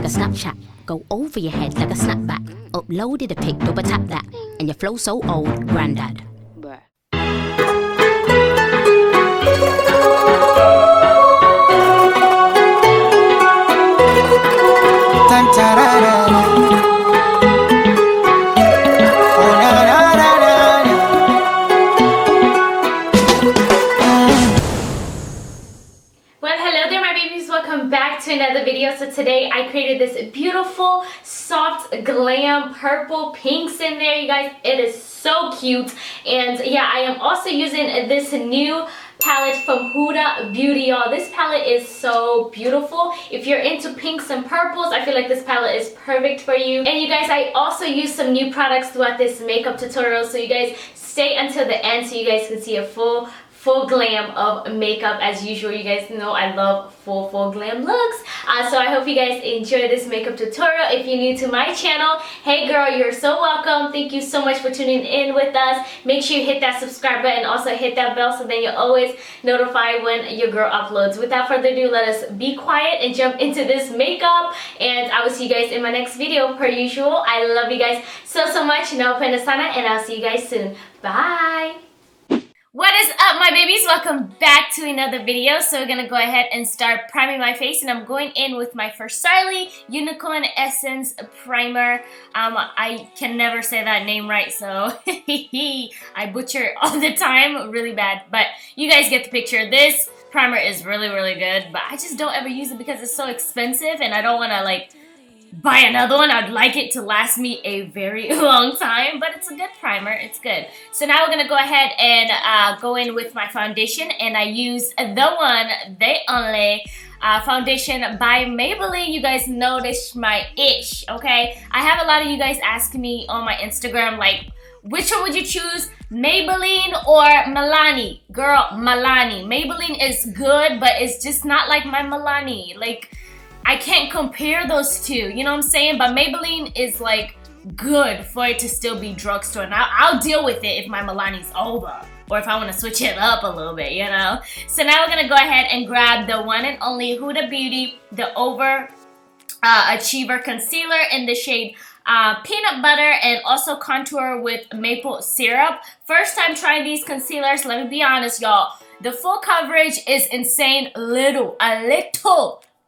a Snapchat. Go over your head like a snapback. Uploaded a pic, double tap that. And your flow so old, granddad. Bruh. Back to another video. So today I created this beautiful soft glam purple pinks in there, you guys. It is so cute. And yeah, I am also using this new palette from Huda Beauty, y'all. This palette is so beautiful. If you're into pinks and purples, I feel like this palette is perfect for you. And you guys, I also use some new products throughout this makeup tutorial, so you guys stay until the end so you guys can see a full glam of makeup. As usual, you guys know I love full glam looks. So I hope you guys enjoy this makeup tutorial. If you're new to my channel, hey girl, you're so welcome. Thank you so much for tuning in with us. Make sure you hit that subscribe button, also hit that bell so then you're always notified when your girl uploads. Without further ado, let us be quiet and jump into this makeup, and I will see you guys in my next video per usual. I love you guys so much. Naupenda sana, and I'll see you guys soon. Bye. What is up, my babies? Welcome back to another video. So we're gonna go ahead and start priming my face, and I'm going in with my FARSALI Unicorn Essence Primer. I can never say that name right, so I butcher it all the time, really bad. But you guys get the picture. This primer is really good, but I just don't ever use it because it's so expensive, and I don't want to like buy another one. I'd like it to last me a very long time, but it's a good primer. It's good. So now we're gonna go ahead and go in with my foundation, and I use the one, the only foundation by Maybelline. You guys know this my ish, okay? I have a lot of you guys asking me on my Instagram, like, which one would you choose, Maybelline or MILANI? Girl, MILANI. Maybelline is good, but it's just not like my MILANI. Like, I can't compare those two, you know what I'm saying? But Maybelline is like good for it to still be drugstore. And I'll deal with it if my Milani's over, or if I want to switch it up a little bit, you know? So now we're gonna go ahead and grab the one and only Huda Beauty, the Overachiever Concealer in the shade Peanut Butter, and also contour with maple syrup. First time trying these concealers, let me be honest, y'all. The full coverage is insane. A little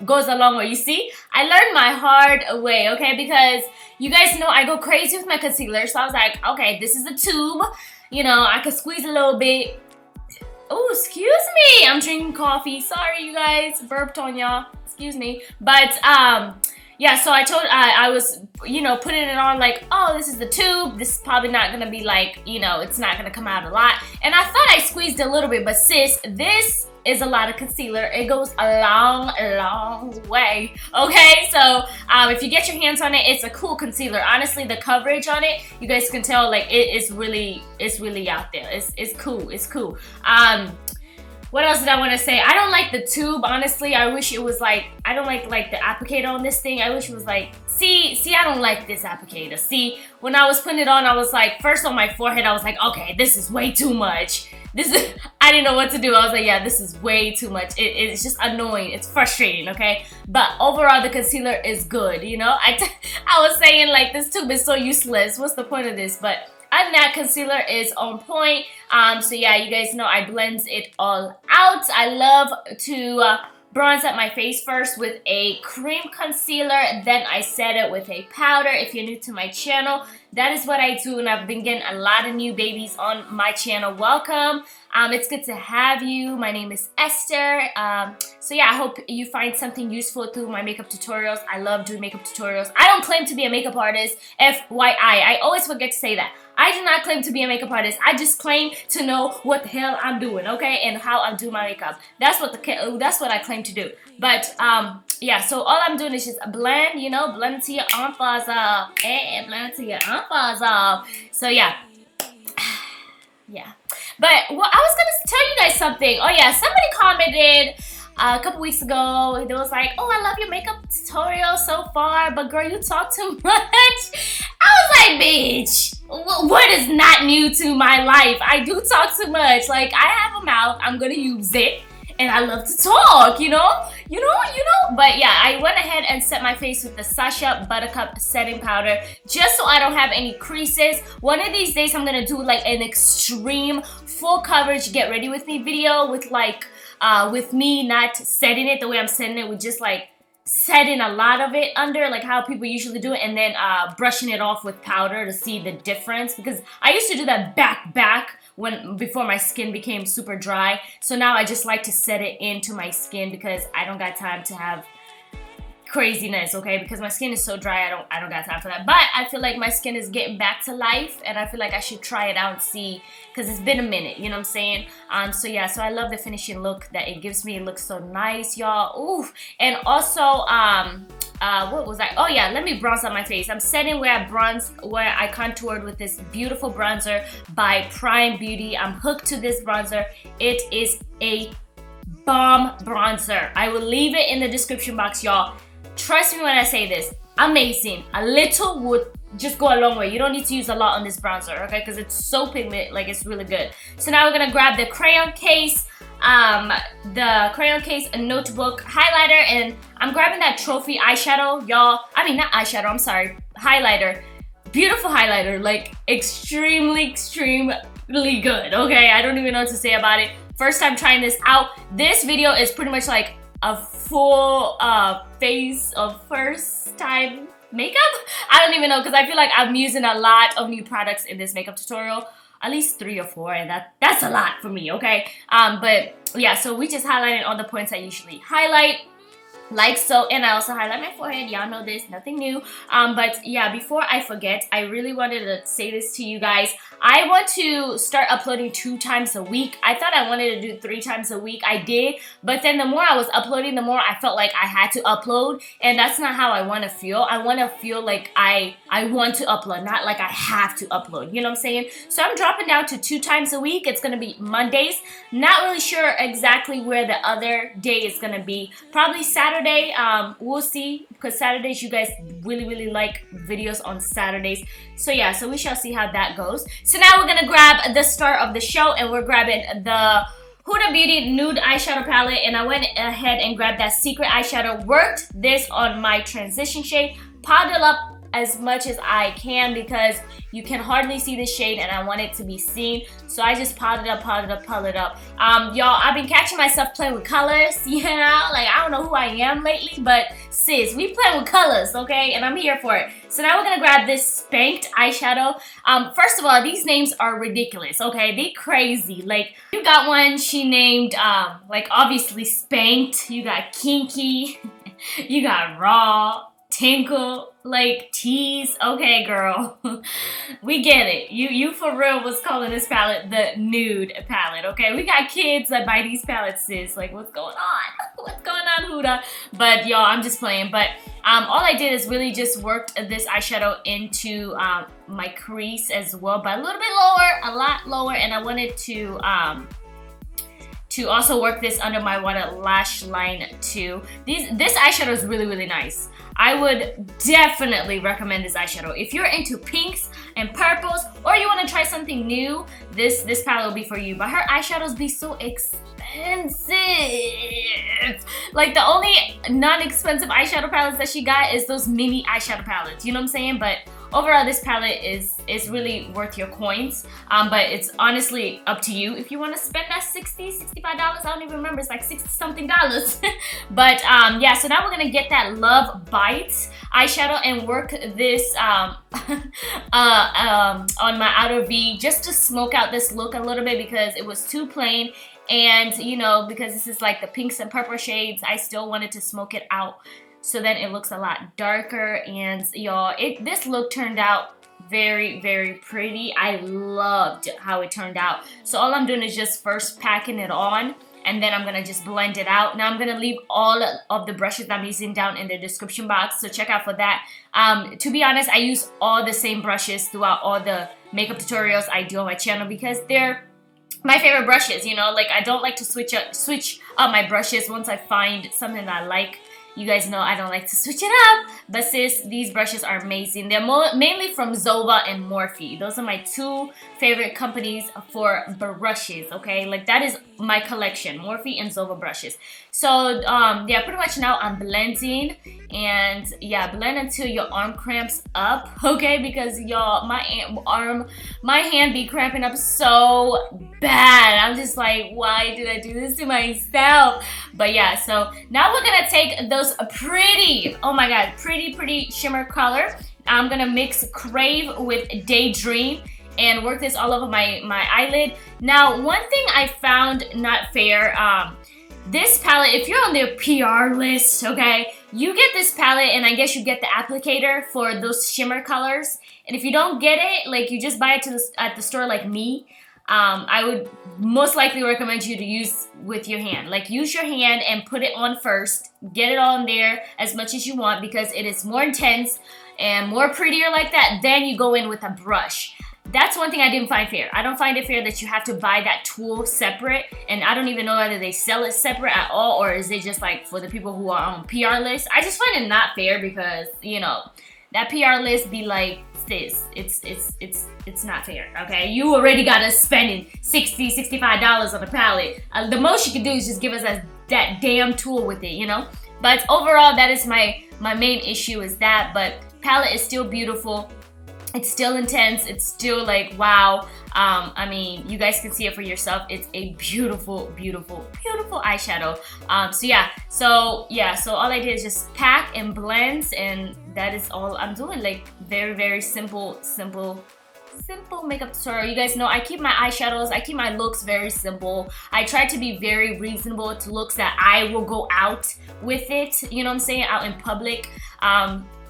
goes a long way. You see, I learned my hard way, okay? Because you guys know I go crazy with my concealer, so I was like, okay, this is a tube, you know, I could squeeze a little bit. Oh, excuse me, I'm drinking coffee. Sorry, you guys, burped on y'all. Excuse me. But yeah, so I was, you know, putting it on like, oh, this is the tube. This is probably not gonna be like, you know, it's not gonna come out a lot. And I thought I squeezed a little bit, but sis, this is a lot of concealer. It goes a long way, okay? So if you get your hands on it, it's a cool concealer. Honestly, the coverage on it, you guys can tell, like, it's really out there. It's cool. What else did I want to say? I don't like the tube, honestly. I wish it was like, I don't like the applicator on this thing. I wish it was like, see, I don't like this applicator. See, when I was putting it on, I was like, first on my forehead, I was like, okay, this is way too much. I didn't know what to do. I was like, yeah, this is way too much. It's just annoying. It's frustrating, okay? But overall, the concealer is good, you know? I was saying, like, this tube is so useless. What's the point of this? But other than that, concealer is on point. So yeah, you guys know I blend it all out. I love to bronze up my face first with a cream concealer, then I set it with a powder. If you're new to my channel, that is what I do, and I've been getting a lot of new babies on my channel. Welcome. It's good to have you. My name is Esther. So yeah, I hope you find something useful through my makeup tutorials. I love doing makeup tutorials. I don't claim to be a makeup artist, FYI. I always forget to say that. I do not claim to be a makeup artist. I just claim to know what the hell I'm doing, okay, and how I'm doing my makeup. That's what I claim to do. But yeah, so all I'm doing is just blend, you know, blend to your enfants off, and blend to your enfants off. So yeah, yeah. But well, I was gonna tell you guys something. Oh yeah, somebody commented a couple weeks ago. They was like, "Oh, I love your makeup tutorial so far, but girl, you talk too much." I was like, "Bitch, what is not new to my life? I do talk too much. Like, I have a mouth. I'm gonna use it, and I love to talk, you know. But yeah, I went ahead and set my face with the SASCHA Buttercup setting powder just so I don't have any creases. One of these days I'm gonna do like an extreme full coverage get ready with me video with like with me not setting it the way I'm setting it, with just like setting a lot of it under, like how people usually do it, and then brushing it off with powder to see the difference, because I used to do that back before my skin became super dry. So now I just like to set it into my skin because I don't got time to have craziness, okay? Because my skin is so dry, I don't got time for that. But I feel like my skin is getting back to life, and I feel like I should try it out and see, because it's been a minute, you know what I'm saying? So yeah, so I love the finishing look that it gives me. It looks so nice, y'all. Ooh. And also what was I? Oh yeah, let me bronze on my face. I'm setting where I contoured with this beautiful bronzer by Prime Beauty. I'm hooked to this bronzer. It is a bomb bronzer. I will leave it in the description box, y'all. Trust me when I say this, amazing. A little would just go a long way. You don't need to use a lot on this bronzer, okay? Because it's so pigment, like it's really good. So now we're gonna grab the crayon case, a notebook, highlighter, and I'm grabbing that trophy eyeshadow, y'all. I mean, not eyeshadow, I'm sorry, highlighter. Beautiful highlighter, like extremely good, okay? I don't even know what to say about it. First time trying this out. This video is pretty much like a full face of first time makeup. I don't even know, because I feel like I'm using a lot of new products in this makeup tutorial, at least 3 or 4, and that's a lot for me, okay? But yeah, so we just highlighted all the points I usually highlight, like so, and I also highlight my forehead. Y'all know this, nothing new. But yeah, before I forget, I really wanted to say this to you guys. I want to start uploading 2 times a week. I thought I wanted to do 3 times a week. I did, but then the more I was uploading, the more I felt like I had to upload, and that's not how I want to feel. I want to feel like I want to upload, not like I have to upload. You know what I'm saying? So I'm dropping down to 2 times a week. It's gonna be Mondays. Not really sure exactly where the other day is gonna be. Probably Saturday. We'll see, because Saturdays you guys really like videos on Saturdays. So yeah, so we shall see how that goes. So now we're gonna grab the star of the show, and we're grabbing the Huda Beauty Nude Eyeshadow Palette, and I went ahead and grabbed that secret eyeshadow, worked this on my transition shade, powdered up as much as I can because you can hardly see the shade and I want it to be seen. So I just powdered up. Y'all, I've been catching myself playing with colors, you know? Like, I don't know who I am lately, but sis, we playing with colors, okay? And I'm here for it. So now we're gonna grab this Spanked eyeshadow. First of all, these names are ridiculous, okay? They crazy. Like, you got one she named, like, obviously Spanked. You got Kinky. You got Raw. Tinkle, like tease. Okay, girl, we get it. You for real was calling this palette the nude palette, okay? We got kids that buy these palettes, sis. Like, what's going on? What's going on, Huda? But y'all, I'm just playing. But all I did is really just worked this eyeshadow into my crease as well, but a little bit lower, a lot lower, and I wanted to also work this under my water lash line too. This eyeshadow is really nice. I would definitely recommend this eyeshadow. If you're into pinks and purples, or you want to try something new, this palette will be for you. But her eyeshadows be so expensive. Like, the only non-expensive eyeshadow palettes that she got is those mini eyeshadow palettes. You know what I'm saying? But overall, this palette is really worth your coins. But it's honestly up to you if you want to spend that $60, $65. I don't even remember. It's like $60-something. But yeah, so now we're gonna get that Love Bites eyeshadow and work this on my outer V just to smoke out this look a little bit because it was too plain. And you know, because this is like the pinks and purple shades, I still wanted to smoke it out so then it looks a lot darker. And y'all, this look turned out very pretty. I loved how it turned out. So all I'm doing is just first packing it on, and then I'm gonna just blend it out. Now I'm gonna leave all of the brushes I'm using down in the description box, so check out for that. To be honest, I use all the same brushes throughout all the makeup tutorials I do on my channel because they're my favorite brushes, you know? Like, I don't like to switch up my brushes once I find something that I like. You guys know I don't like to switch it up, but sis, these brushes are amazing. They're mainly from Zoeva and Morphe. Those are my two favorite companies for brushes, okay? Like, that is my collection, Morphe and Zoeva brushes. So, yeah, pretty much now I'm blending, and yeah, blend until your arm cramps up, okay? Because y'all, my hand be cramping up so bad. I'm just like, why did I do this to myself? But yeah, so now we're gonna take those pretty, oh my god, pretty shimmer color. I'm gonna mix Crave with Daydream and work this all over my eyelid. Now, one thing I found not fair, this palette, if you're on their PR list, okay, you get this palette and I guess you get the applicator for those shimmer colors. And if you don't get it, like you just buy it at the store like me, I would most likely recommend you to use with your hand. Like, use your hand and put it on first. Get it on there as much as you want because it is more intense and more prettier like that. Then you go in with a brush. That's one thing I didn't find fair. I don't find it fair that you have to buy that tool separate, and I don't even know whether they sell it separate at all, or is it just like for the people who are on PR lists. I just find it not fair because, you know, that PR list be like, sis, it's not fair, okay? You already got us spending $60, $65 on a palette. The most you can do is just give us that damn tool with it, you know? But overall, that is my main issue is that, but palette is still beautiful. It's still intense. It's still like, wow. I mean, you guys can see it for yourself. It's a beautiful, beautiful, beautiful eyeshadow. So all I did is just pack and blend, and that is all I'm doing. Like, very, very simple makeup tutorial. You guys know I keep my eyeshadows, I keep my looks very simple. I try to be very reasonable to looks that I will go out with it. You know what I'm saying? Out in public.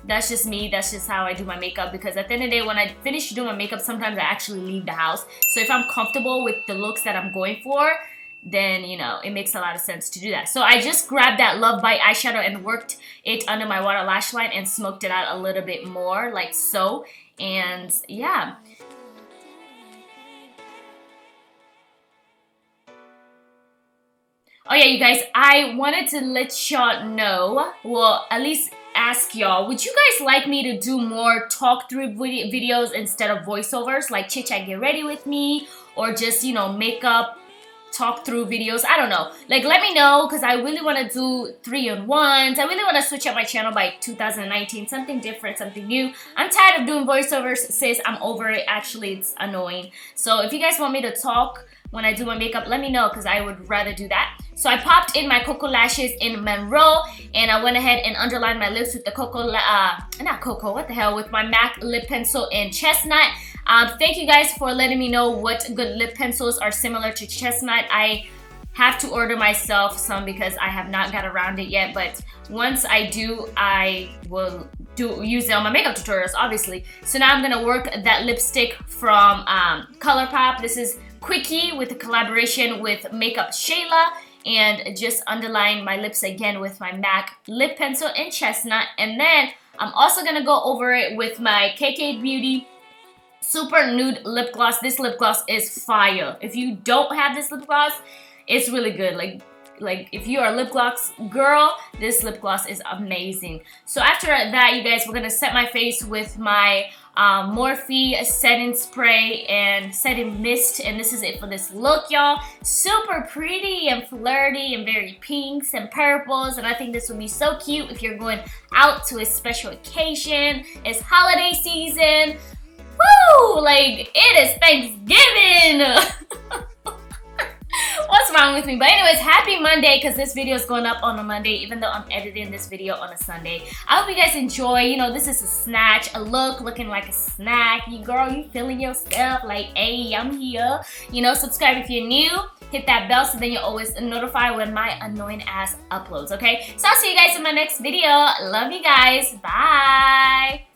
That's just me. That's just how I do my makeup, because at the end of the day, when I finish doing my makeup, sometimes I actually leave the house. So if I'm comfortable with the looks that I'm going for, then, you know, it makes a lot of sense to do that. So I just grabbed that Love Bite eyeshadow and worked it under my water lash line and smoked it out a little bit more, like so. And yeah. Oh yeah, you guys, I wanted to let y'all know, well, at least ask y'all, would you guys like me to do more talk through videos instead of voiceovers, like Chit Chat Get Ready With Me, or just, you know, makeup talk through videos? I don't know. Like, let me know, because I really want to do 3-in-1s. I really want to switch up my channel by 2019, something different, something new. I'm tired of doing voiceovers, sis. I'm over it. Actually, it's annoying. So if you guys want me to talk when I do my makeup, let me know, because I would rather do that. So I popped in my Cocolashes in Monroe, and I went ahead and underlined my lips with the with my MAC lip pencil in Chestnut. Thank you guys for letting me know what good lip pencils are similar to Chestnut. I have to order myself some because I have not got around it yet, but once I do, I will use it on my makeup tutorials, obviously. So now I'm gonna work that lipstick from ColourPop. This is Quickie with a collaboration with Makeup Shayla, and just underline my lips again with my MAC lip pencil in Chestnut. And then I'm also gonna go over it with my KK Beauty Super Nude Lip Gloss. This lip gloss is fire. If you don't have this lip gloss, it's really good. Like if you are a lip gloss girl, this lip gloss is amazing. So after that, you guys, we're gonna set my face with my Morphe setting spray and setting mist, and this is it for this look, y'all. Super pretty and flirty and very pinks and purples, and I think this would be so cute if you're going out to a special occasion. It's holiday season. Woo! Like, it is Thanksgiving! What's wrong with me? But anyways, happy Monday, because this video is going up on a Monday, even though I'm editing this video on a Sunday. I hope you guys enjoy. You know, this is a snatch, a look looking like a snack. You girl, you feeling yourself like, hey, I'm here. You know, subscribe if you're new. Hit that bell so then you're always notified when my annoying ass uploads, okay? So I'll see you guys in my next video. Love you guys. Bye.